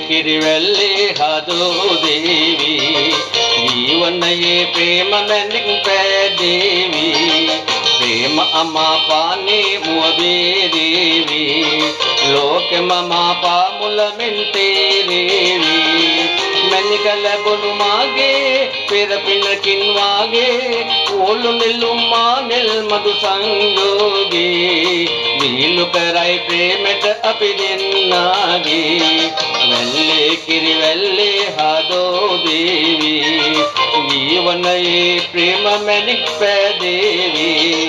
කිරිවැල්ලේ හදෝ දේවී ජීවනයේ ප්‍රේම මැණික් පෑදේවී ප්‍රේම අමාපානේ මුවබේ දේවී ලෝකෙ මමාපා මුලමින් තේරේවී මැණික ලැබුණු මාගේ පෙර පිනකින් වාගේ ඕලු නෙළුම් මානෙල් මధు සංයෝගේ විහිළු කරයි ප්‍රේමෙට අපි දෙන්නාගේ වැල්ලේ කිරිවැල්ලේ හදෝ දේවී ජීවනයේ ප්‍රේම මැණික් පෑදේවී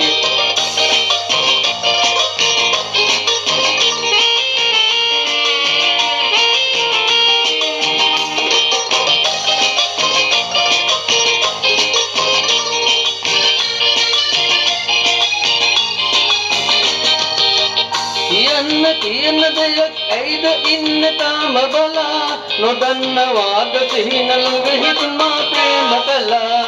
කියන දෙයක් ඇයිද ඉන්න තාම බලා නොදන්නවාද සිහිනලු වෙහිත් මා ප්‍රේම කළා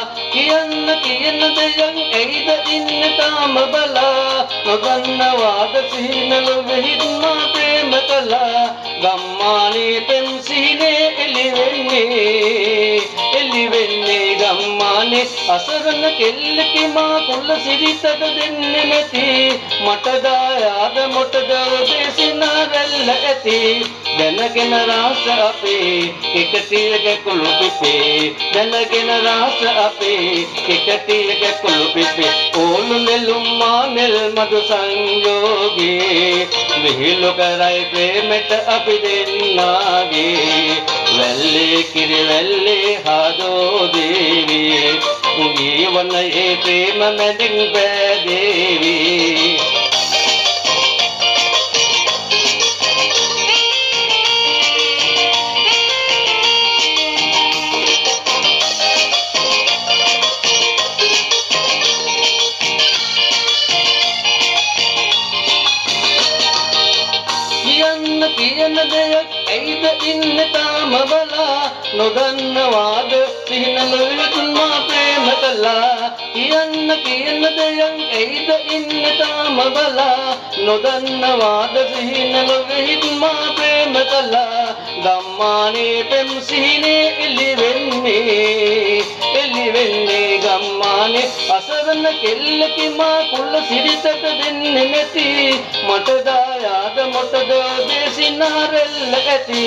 කියන දෙයක් ඇයිද ඉන්න තාම බලා නොදන්නවාද සිහිනලු වෙහිත් මා ප්‍රේම කළා ගම්මානේ පෙම් සිහිනේ එළිවෙන්නේ ගම්මානේ අසරණ කෙල්ලකි මා කුල සිරිතට දෙන්නේ නැති මට දායාද මොටද දේශිනාරල්ල ඇති දැනගෙන රාස අපේ එකටියක කුළු පිපේ දැනගෙන රාස අපේ එකටියක කුළු පිපේ ඕලු නෙළුම් මානෙල් මధు සංයෝගේ විහිළු කරයි ප්‍රේමෙට අපි දෙන්නාගේ වැල්ලේ කිරිවැල්ලේ හදෝ දේවී ජීවනයේ ප්‍රේම මැණික් පෑදේවී කියන දෙයක් ඇයිද ඉන්න තාම බලා නොදන්නවාද සිහිනල වෙහිත් මා ප්‍රේම කළා කියන දෙයක් ඇයිද ඉන්න තාම බලා නොදන්නවාද සිහිනල වෙහිත් මා ප්‍රේම කළා ගම්මානේ පෙම් සිහිනේ එළිවෙන්නේ ගම්මානේ අසරණ කෙල්ලකි මා කුල සිරිතට දෙන්නේ නැති මට දායාද මොටද දේශිනාරල්ල ඇති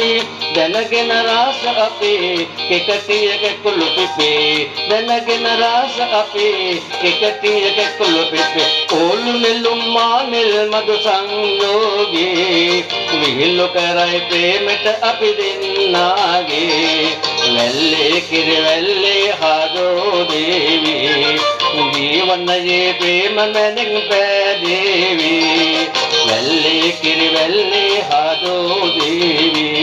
දැනගෙන රාස අපේ එකටියක කුළු පිපේ දැනගෙන රාස අපේ එකටියක කුළු පිපේ ඕලු නෙළුම් මානෙල් මధు සංයෝගේ විහිළු කරයි ප්‍රේමෙට අපි දෙන්නාගේ වැල්ලේ කිරිවැල්ලේ හදෝ දේවී ජීවනයේ ප්‍රේම මැණික් පෑදේවී වැල්ලේ කිරිවැල්ලේ හදෝ දේවී